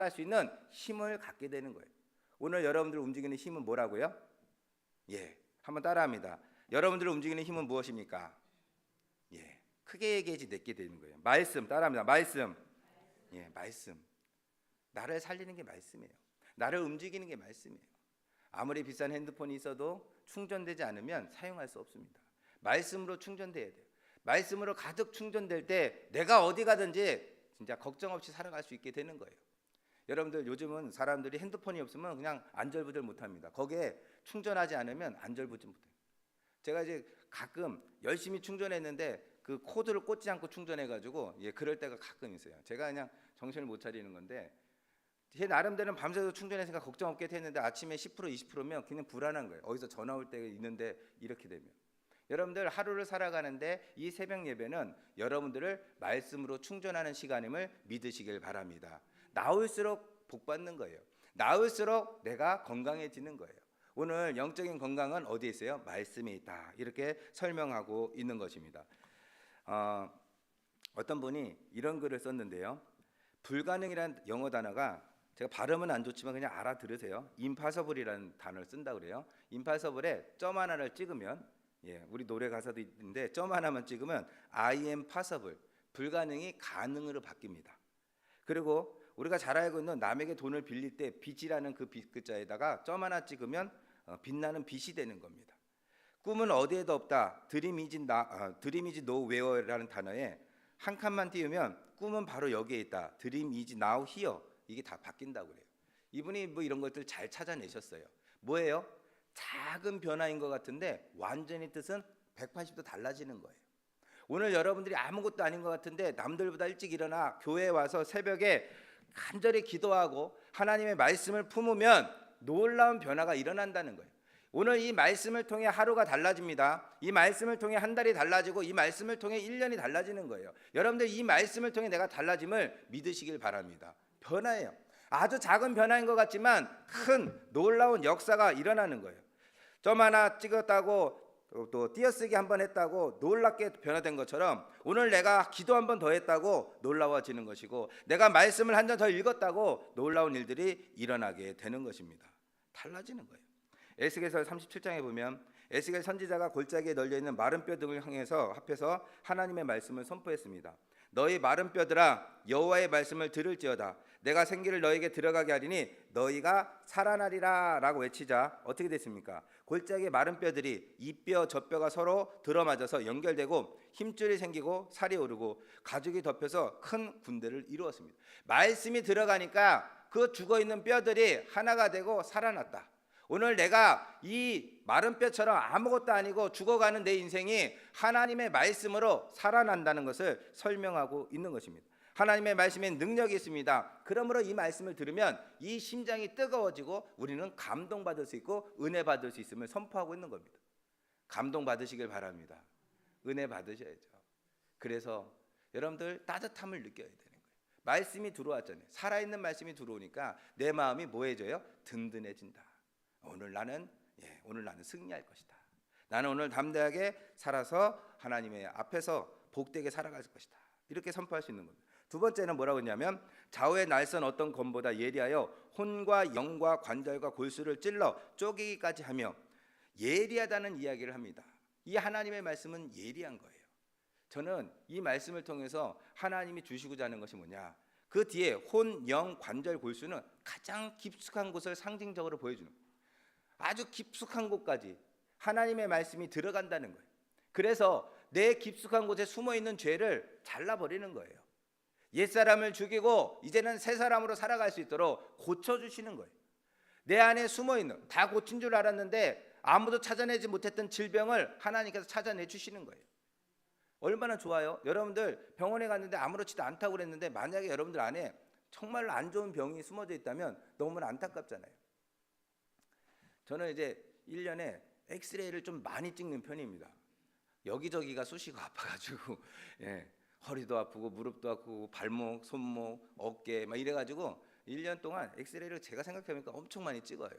할 수 있는 힘을 갖게 되는 거예요. 오늘 여러분들 움직이는 힘은 뭐라고요? 예, 한번 따라합니다. 여러분들을 움직이는 힘은 무엇입니까? 예, 크게 얘기하지 내게 되는 거예요. 말씀 따라합니다. 말씀. 예, 말씀. 나를 살리는 게 말씀이에요. 나를 움직이는 게 말씀이에요. 아무리 비싼 핸드폰이 있어도 충전되지 않으면 사용할 수 없습니다. 말씀으로 충전돼야 돼요. 말씀으로 가득 충전될 때 내가 어디 가든지 진짜 걱정 없이 살아갈 수 있게 되는 거예요. 여러분들 요즘은 사람들이 핸드폰이 없으면 그냥 안절부절 못합니다. 거기에 충전하지 않으면 안절부절 못해요. 제가 이제 가끔 열심히 충전했는데 그 코드를 꽂지 않고 충전해가지고 그럴 때가 가끔 있어요. 제가 그냥 정신을 못 차리는 건데 제 나름대로는 밤새도 충전했으니까 걱정 없게 했는데 아침에 10% 20%면 그냥 불안한 거예요. 어디서 전화 올 때가 있는데 이렇게 되면 여러분들 하루를 살아가는데 이 새벽 예배는 여러분들을 말씀으로 충전하는 시간임을 믿으시길 바랍니다. 나올수록 복 받는 거예요. 나올수록 내가 건강해지는 거예요. 오늘 영적인 건강은 어디에 있어요? 말씀에 있다. 이렇게 설명하고 있는 것입니다. 어떤 분이 이런 글을 썼는데요. 불가능이라는 영어 단어가 제가 발음은 안 좋지만 그냥 알아들으세요. impossible이라는 단어를 쓴다 그래요. impossible에 점 하나를 찍으면 우리 노래 가사도 있는데 점 하나만 찍으면 I am possible, 불가능이 가능으로 바뀝니다. 그리고 우리가 잘 알고 있는 남에게 돈을 빌릴 때 빚이라는 그 빚 글자에다가 점 하나 찍으면 빛나는 빛이 되는 겁니다. 꿈은 어디에도 없다. Dream is nowhere라는 단어에 한 칸만 띄우면 꿈은 바로 여기에 있다. Dream is now here. 이게 다 바뀐다고 그래요. 이분이 뭐 이런 것들 잘 찾아내셨어요. 뭐예요? 작은 변화인 것 같은데 완전히 뜻은 180도 달라지는 거예요. 오늘 여러분들이 아무것도 아닌 것 같은데 남들보다 일찍 일어나 교회에 와서 새벽에 간절히 기도하고 하나님의 말씀을 품으면 놀라운 변화가 일어난다는 거예요. 오늘 이 말씀을 통해 하루가 달라집니다. 이 말씀을 통해 한 달이 달라지고 이 말씀을 통해 1년이 달라지는 거예요. 여러분들 이 말씀을 통해 내가 달라짐을 믿으시길 바랍니다. 변화예요. 아주 작은 변화인 것 같지만 큰 놀라운 역사가 일어나는 거예요. 점 하나 찍었다고 또 띄어쓰기 한번 했다고 놀랍게 변화된 것처럼 오늘 내가 기도 한번 더 했다고 놀라워지는 것이고 내가 말씀을 한 장 더 읽었다고 놀라운 일들이 일어나게 되는 것입니다. 달라지는 거예요. 에스겔서 37장에 보면 에스겔 선지자가 골짜기에 널려있는 마른 뼈 등을 향해서 합해서 하나님의 말씀을 선포했습니다. 너희 마른 뼈들아 여호와의 말씀을 들을지어다. 내가 생기를 너에게 들어가게 하리니 너희가 살아나리라 라고 외치자 어떻게 됐습니까? 골짜기의 마른 뼈들이 이 뼈 저 뼈가 서로 들어맞아서 연결되고 힘줄이 생기고 살이 오르고 가죽이 덮여서 큰 군대를 이루었습니다. 말씀이 들어가니까 그 죽어있는 뼈들이 하나가 되고 살아났다. 오늘 내가 이 마른 뼈처럼 아무것도 아니고 죽어가는 내 인생이 하나님의 말씀으로 살아난다는 것을 설명하고 있는 것입니다. 하나님의 말씀에 능력이 있습니다. 그러므로 이 말씀을 들으면 이 심장이 뜨거워지고 우리는 감동받을 수 있고 은혜 받을 수 있음을 선포하고 있는 겁니다. 감동받으시길 바랍니다. 은혜 받으셔야죠. 그래서 여러분들 따뜻함을 느껴야 되는 거예요. 말씀이 들어왔잖아요. 살아있는 말씀이 들어오니까 내 마음이 뭐해져요? 든든해진다. 오늘 나는 승리할 것이다. 나는 오늘 담대하게 살아서 하나님의 앞에서 복되게 살아갈 것이다. 이렇게 선포할 수 있는 겁니다. 두 번째는 뭐라고 했냐면 좌우의 날선 어떤 검보다 예리하여 혼과 영과 관절과 골수를 찔러 쪼개기까지 하며 예리하다는 이야기를 합니다. 이 하나님의 말씀은 예리한 거예요. 저는 이 말씀을 통해서 하나님이 주시고자 하는 것이 뭐냐, 그 뒤에 혼, 영, 관절, 골수는 가장 깊숙한 곳을 상징적으로 보여주는 거예요. 아주 깊숙한 곳까지 하나님의 말씀이 들어간다는 거예요. 그래서 내 깊숙한 곳에 숨어있는 죄를 잘라버리는 거예요. 옛사람을 죽이고 이제는 새 사람으로 살아갈 수 있도록 고쳐주시는 거예요. 내 안에 숨어있는, 다 고친 줄 알았는데 아무도 찾아내지 못했던 질병을 하나님께서 찾아내 주시는 거예요. 얼마나 좋아요. 여러분들 병원에 갔는데 아무렇지도 않다고 그랬는데 만약에 여러분들 안에 정말로 안 좋은 병이 숨어져 있다면 너무나 안타깝잖아요. 저는 이제 1년에 엑스레이를 좀 많이 찍는 편입니다. 여기저기가 쑤시고 아파가지고 허리도 아프고 무릎도 아프고 발목, 손목, 어깨 막 이래가지고 1년 동안 엑스레이를 제가 생각해보니까 엄청 많이 찍어요.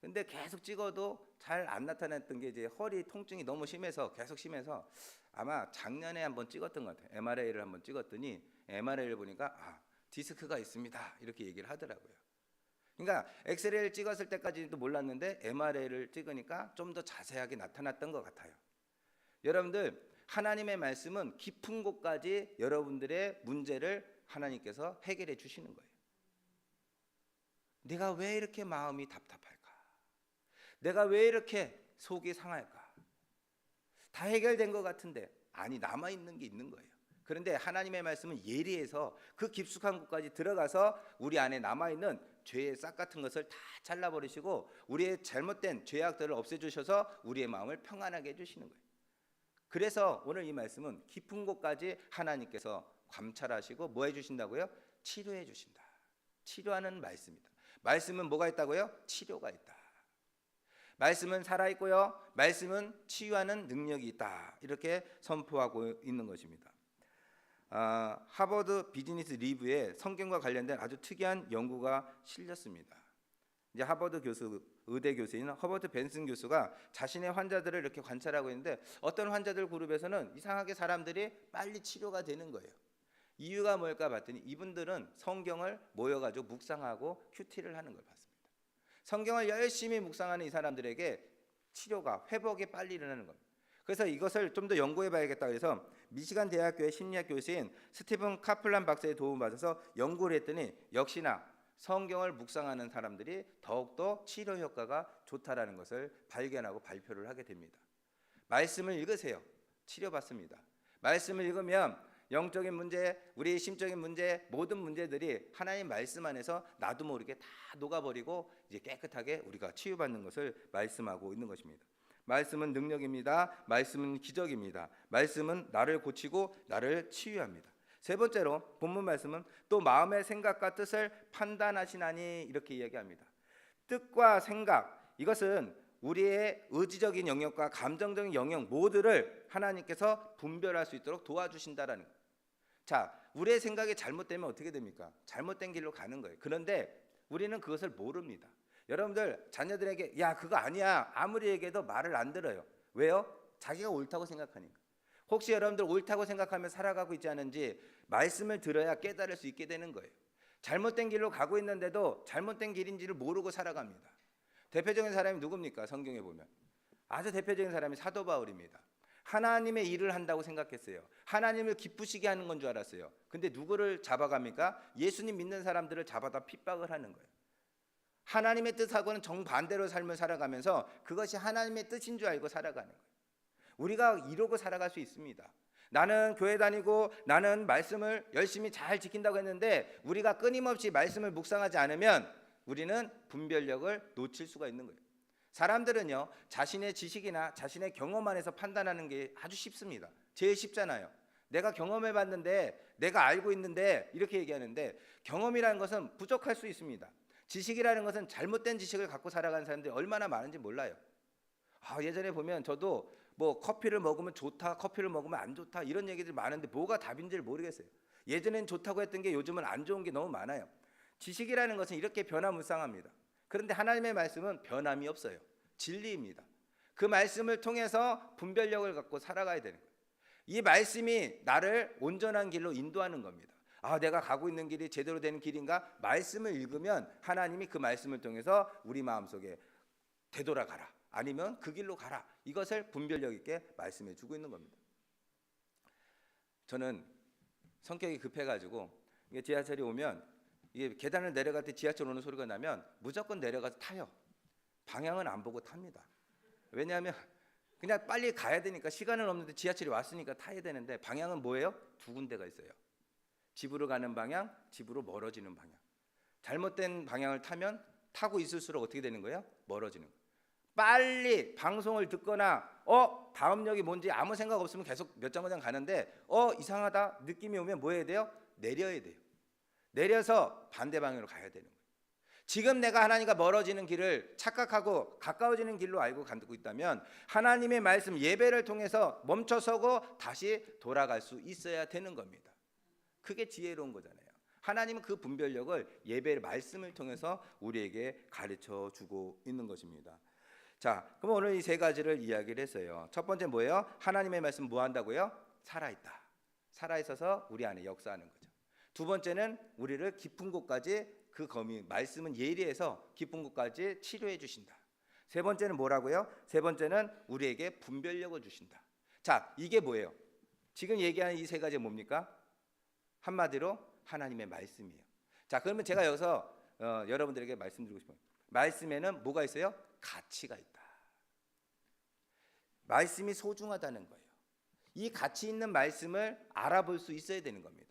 근데 계속 찍어도 잘 안 나타났던 게 이제 허리 통증이 너무 심해서 계속 심해서 아마 작년에 한번 찍었던 것 같아요. MRI를 한번 찍었더니 MRI를 보니까 디스크가 있습니다. 이렇게 얘기를 하더라고요. 그러니까 엑스레이를 찍었을 때까지도 몰랐는데 MRI를 찍으니까 좀 더 자세하게 나타났던 것 같아요. 여러분들, 하나님의 말씀은 깊은 곳까지 여러분들의 문제를 하나님께서 해결해 주시는 거예요. 내가 왜 이렇게 마음이 답답할까? 내가 왜 이렇게 속이 상할까? 다 해결된 것 같은데 아니, 남아있는 게 있는 거예요. 그런데 하나님의 말씀은 예리해서 그 깊숙한 곳까지 들어가서 우리 안에 남아있는 죄의 싹 같은 것을 다 잘라버리시고 우리의 잘못된 죄악들을 없애주셔서 우리의 마음을 평안하게 해주시는 거예요. 그래서 오늘 이 말씀은 깊은 곳까지 하나님께서 감찰하시고 뭐 해주신다고요? 치료해 주신다. 치료하는 말씀이다. 말씀은 뭐가 있다고요? 치료가 있다. 말씀은 살아있고요, 말씀은 치유하는 능력이 있다. 이렇게 선포하고 있는 것입니다. 하버드 비즈니스 리뷰에 성경과 관련된 아주 특이한 연구가 실렸습니다. 이제 하버드 교수, 의대 교수인 허버트 벤슨 교수가 자신의 환자들을 이렇게 관찰하고 있는데 어떤 환자들 그룹에서는 이상하게 사람들이 빨리 치료가 되는 거예요. 이유가 뭘까 봤더니 이분들은 성경을 모여가지고 묵상하고 큐티를 하는 걸 봤습니다. 성경을 열심히 묵상하는 이 사람들에게 치료가, 회복이 빨리 일어나는 겁니다. 그래서 이것을 좀 더 연구해 봐야겠다 그래서 미시간 대학교의 심리학 교수인 스티븐 카플란 박사의 도움을 받아서 연구를 했더니 역시나 성경을 묵상하는 사람들이 더욱더 치료 효과가 좋다라는 것을 발견하고 발표를 하게 됩니다. 말씀을 읽으세요. 치료받습니다. 말씀을 읽으면 영적인 문제, 우리의 심적인 문제, 모든 문제들이 하나님 말씀 안에서 나도 모르게 다 녹아버리고 이제 깨끗하게 우리가 치유받는 것을 말씀하고 있는 것입니다. 말씀은 능력입니다. 말씀은 기적입니다. 말씀은 나를 고치고 나를 치유합니다. 세 번째로 본문 말씀은 또 마음의 생각과 뜻을 판단하시나니 이렇게 이야기합니다. 뜻과 생각, 이것은 우리의 의지적인 영역과 감정적인 영역 모두를 하나님께서 분별할 수 있도록 도와주신다라는 거예요. 자, 우리의 생각이 잘못되면 어떻게 됩니까? 잘못된 길로 가는 거예요. 그런데 우리는 그것을 모릅니다. 여러분들 자녀들에게 야 그거 아니야 아무리 얘기해도 말을 안 들어요. 왜요? 자기가 옳다고 생각하니까. 혹시 여러분들 옳다고 생각하며 살아가고 있지 않은지 말씀을 들어야 깨달을 수 있게 되는 거예요. 잘못된 길로 가고 있는데도 잘못된 길인지를 모르고 살아갑니다. 대표적인 사람이 누굽니까? 성경에 보면 아주 대표적인 사람이 사도 바울입니다. 하나님의 일을 한다고 생각했어요. 하나님을 기쁘시게 하는 건 줄 알았어요. 근데 누구를 잡아갑니까? 예수님 믿는 사람들을 잡아다 핍박을 하는 거예요. 하나님의 뜻하고는 정반대로 삶을 살아가면서 그것이 하나님의 뜻인 줄 알고 살아가는 거예요. 우리가 이러고 살아갈 수 있습니다. 나는 교회 다니고 나는 말씀을 열심히 잘 지킨다고 했는데 우리가 끊임없이 말씀을 묵상하지 않으면 우리는 분별력을 놓칠 수가 있는 거예요. 사람들은요 자신의 지식이나 자신의 경험 안에서 판단하는 게 아주 쉽습니다. 제일 쉽잖아요. 내가 경험해 봤는데 내가 알고 있는데 이렇게 얘기하는데 경험이라는 것은 부족할 수 있습니다. 지식이라는 것은 잘못된 지식을 갖고 살아가는 사람들이 얼마나 많은지 몰라요. 예전에 보면 저도 뭐 커피를 먹으면 좋다, 커피를 먹으면 안 좋다 이런 얘기들이 많은데 뭐가 답인지를 모르겠어요. 예전엔 좋다고 했던 게 요즘은 안 좋은 게 너무 많아요. 지식이라는 것은 이렇게 변화무쌍합니다. 그런데 하나님의 말씀은 변함이 없어요. 진리입니다. 그 말씀을 통해서 분별력을 갖고 살아가야 되는 거예요. 이 말씀이 나를 온전한 길로 인도하는 겁니다. 내가 가고 있는 길이 제대로 되는 길인가? 말씀을 읽으면 하나님이 그 말씀을 통해서 우리 마음속에 되돌아가라 아니면 그 길로 가라 이것을 분별력 있게 말씀해 주고 있는 겁니다. 저는 성격이 급해가지고 지하철이 오면 이게 계단을 내려갈 때 지하철 오는 소리가 나면 무조건 내려가서 타요. 방향은 안 보고 탑니다. 왜냐하면 그냥 빨리 가야 되니까 시간은 없는데 지하철이 왔으니까 타야 되는데 방향은 뭐예요? 두 군데가 있어요. 집으로 가는 방향, 집으로 멀어지는 방향. 잘못된 방향을 타면 타고 있을수록 어떻게 되는 거예요? 멀어지는 거예요. 빨리 방송을 듣거나 다음 역이 뭔지 아무 생각 없으면 계속 몇 정거장 가는데 이상하다 느낌이 오면 뭐 해야 돼요? 내려야 돼요. 내려서 반대 방향으로 가야 되는 거예요. 지금 내가 하나님과 멀어지는 길을 착각하고 가까워지는 길로 알고 가고 있다면 하나님의 말씀 예배를 통해서 멈춰서고 다시 돌아갈 수 있어야 되는 겁니다. 그게 지혜로운 거잖아요. 하나님은 그 분별력을 예배의 말씀을 통해서 우리에게 가르쳐 주고 있는 것입니다. 자, 그럼 오늘 이 세 가지를 이야기를 했어요. 첫 번째 뭐예요? 하나님의 말씀 뭐 한다고요? 살아있다. 살아있어서 우리 안에 역사하는 거죠. 두 번째는 우리를 깊은 곳까지 그 검이 말씀은 예리해서 깊은 곳까지 치료해 주신다. 세 번째는 뭐라고요? 세 번째는 우리에게 분별력을 주신다. 자, 이게 뭐예요? 지금 얘기하는 이 세 가지 뭡니까? 한마디로 하나님의 말씀이에요. 자, 그러면 제가 여기서 여러분들에게 말씀드리고 싶어요. 말씀에는 뭐가 있어요? 가치가 있다. 말씀이 소중하다는 거예요. 이 가치 있는 말씀을 알아볼 수 있어야 되는 겁니다.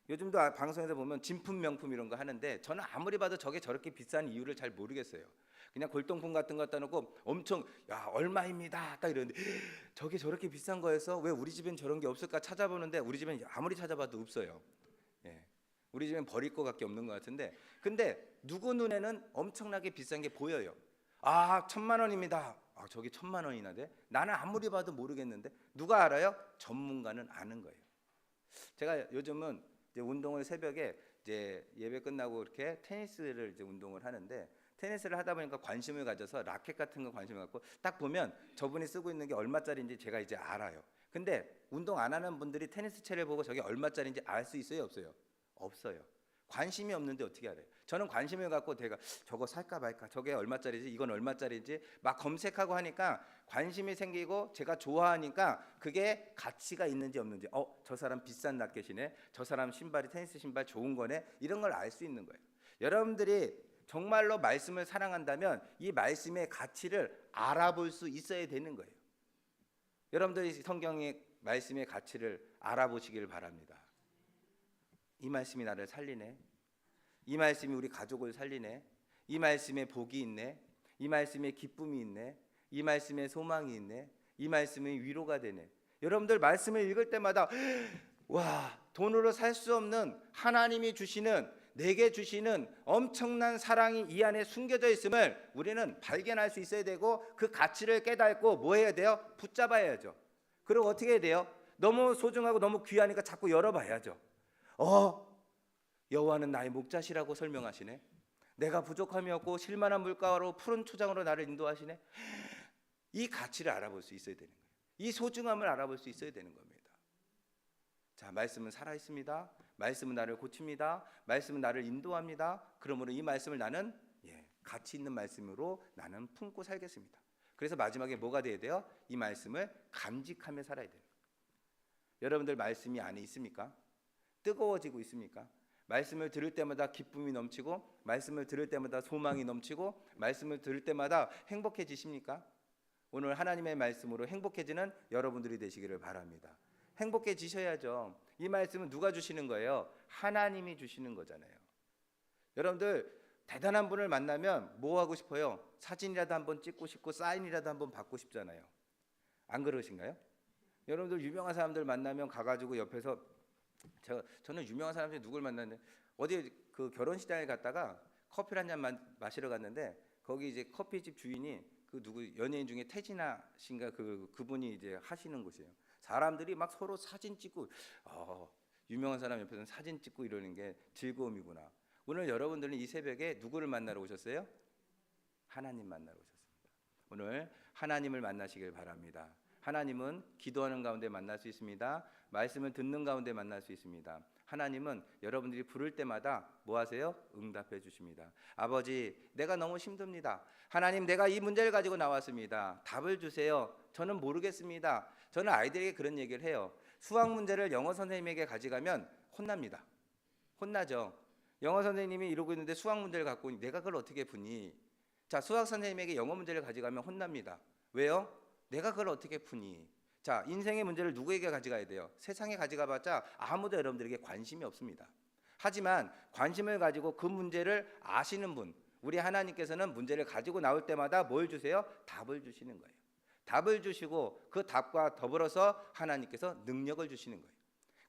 요즘도 방송에서 보면 진품 명품 이런 거 하는데 저는 아무리 봐도 저게 저렇게 비싼 이유를 잘 모르겠어요. 그냥 골동품 같은 거 갖다 놓고 엄청 야 얼마입니다 딱 이러는데 저게 저렇게 비싼 거여서 왜 우리 집엔 저런 게 없을까 찾아보는데 우리 집엔 아무리 찾아봐도 없어요. 예. 우리 집엔 버릴 거밖에 없는 것 같은데 근데 누구 눈에는 엄청나게 비싼 게 보여요. 아 1,000만 원입니다. 아 저게 1,000만 원이나 돼? 나는 아무리 봐도 모르겠는데 누가 알아요? 전문가는 아는 거예요. 제가 요즘은 이제 운동을 새벽에 이제 예배 끝나고 이렇게 테니스를 이제 운동을 하는데 테니스를 하다 보니까 관심을 가져서 라켓 같은 거 관심을 갖고 딱 보면 저분이 쓰고 있는 게 얼마짜리인지 제가 이제 알아요. 근데 운동 안 하는 분들이 테니스 채를 보고 저게 얼마짜리인지 알 수 있어요, 없어요? 없어요. 관심이 없는데 어떻게 알아요? 저는 관심을 갖고 제가 저거 살까 말까, 저게 얼마짜리지, 이건 얼마짜리지 막 검색하고 하니까 관심이 생기고 제가 좋아하니까 그게 가치가 있는지 없는지 저 사람 비싼 라켓이네, 저 사람 신발이 테니스 신발 좋은 거네, 이런 걸 알 수 있는 거예요. 여러분들이 정말로 말씀을 사랑한다면 이 말씀의 가치를 알아볼 수 있어야 되는 거예요. 여러분들이 성경의 말씀의 가치를 알아보시길 바랍니다. 이 말씀이 나를 살리네. 이 말씀이 우리 가족을 살리네. 이 말씀에 복이 있네. 이 말씀에 기쁨이 있네. 이 말씀에 소망이 있네. 이 말씀이 위로가 되네. 여러분들 말씀을 읽을 때마다 와, 돈으로 살 수 없는 하나님이 주시는, 내게 주시는 엄청난 사랑이 이 안에 숨겨져 있음을 우리는 발견할 수 있어야 되고 그 가치를 깨닫고 뭐 해야 돼요? 붙잡아야죠. 그리고 어떻게 해야 돼요? 너무 소중하고 너무 귀하니까 자꾸 열어봐야죠. 여호와는 나의 목자시라고 설명하시네. 내가 부족함이 없고 실만한 물가로 푸른 초장으로 나를 인도하시네. 이 가치를 알아볼 수 있어야 되는 거예요. 이 소중함을 알아볼 수 있어야 되는 겁니다. 자, 말씀은 살아있습니다. 말씀은 나를 고칩니다. 말씀은 나를 인도합니다. 그러므로 이 말씀을 나는 가치 있는 말씀으로 나는 품고 살겠습니다. 그래서 마지막에 뭐가 돼야 돼요? 이 말씀을 감직하며 살아야 돼요. 여러분들 말씀이 안에 있습니까? 뜨거워지고 있습니까? 말씀을 들을 때마다 기쁨이 넘치고 말씀을 들을 때마다 소망이 넘치고 말씀을 들을 때마다 행복해지십니까? 오늘 하나님의 말씀으로 행복해지는 여러분들이 되시기를 바랍니다. 행복해지셔야죠. 이 말씀은 누가 주시는 거예요? 하나님이 주시는 거잖아요. 여러분들 대단한 분을 만나면 뭐 하고 싶어요? 사진이라도 한번 찍고 싶고 사인이라도 한번 받고 싶잖아요. 안 그러신가요? 여러분들 유명한 사람들 만나면 가가지고 옆에서 저는 유명한 사람들이 누굴 만났는데 어디 그 결혼식장에 갔다가 커피를 한 잔 마시러 갔는데 거기 이제 커피집 주인이 그 누구 연예인 중에 태진아 씨인가 그분이 이제 하시는 곳이에요. 사람들이 막 서로 사진 찍고 유명한 사람 옆에서는 사진 찍고 이러는 게 즐거움이구나. 오늘 여러분들은 이 새벽에 누구를 만나러 오셨어요? 하나님 만나러 오셨습니다. 오늘 하나님을 만나시길 바랍니다. 하나님은 기도하는 가운데 만날 수 있습니다. 말씀을 듣는 가운데 만날 수 있습니다. 하나님은 여러분들이 부를 때마다 뭐 하세요? 응답해 주십니다. 아버지, 내가 너무 힘듭니다. 하나님, 내가 이 문제를 가지고 나왔습니다. 답을 주세요. 저는 모르겠습니다. 저는 아이들에게 그런 얘기를 해요. 수학 문제를 영어 선생님에게 가져가면 혼납니다. 혼나죠. 영어 선생님이 이러고 있는데 수학 문제를 갖고 내가 그걸 어떻게 푸니? 자, 수학 선생님에게 영어 문제를 가져가면 혼납니다. 왜요? 내가 그걸 어떻게 푸니? 자, 인생의 문제를 누구에게 가져가야 돼요? 세상에 가져가봤자 아무도 여러분들에게 관심이 없습니다. 하지만 관심을 가지고 그 문제를 아시는 분, 우리 하나님께서는 문제를 가지고 나올 때마다 뭘 주세요? 답을 주시는 거예요. 답을 주시고 그 답과 더불어서 하나님께서 능력을 주시는 거예요.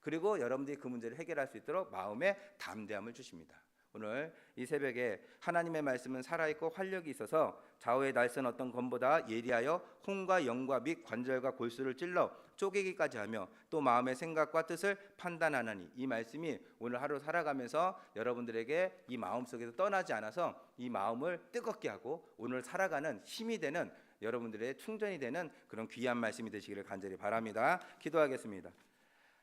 그리고 여러분들이 그 문제를 해결할 수 있도록 마음의 담대함을 주십니다. 오늘 이 새벽에 하나님의 말씀은 살아있고 활력이 있어서 좌우의 날선 어떤 검보다 예리하여 혼과 영과 및 관절과 골수를 찔러 쪼개기까지 하며 또 마음의 생각과 뜻을 판단하나니, 이 말씀이 오늘 하루 살아가면서 여러분들에게 이 마음속에서 떠나지 않아서 이 마음을 뜨겁게 하고 오늘 살아가는 힘이 되는, 여러분들의 충전이 되는 그런 귀한 말씀이 되시기를 간절히 바랍니다. 기도하겠습니다.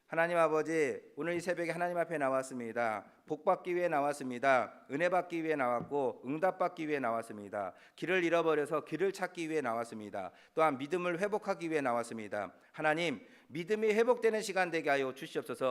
하나님 아버지, 오늘 이 새벽에 하나님 앞에 나왔습니다. 복 받기 위해 나왔습니다. 은혜 받기 위해 나왔고 응답 받기 위해 나왔습니다. 길을 잃어버려서 길을 찾기 위해 나왔습니다. 또한 믿음을 회복하기 위해 나왔습니다. 하나님, 믿음이 회복되는 시간 되게 하여 주시옵소서.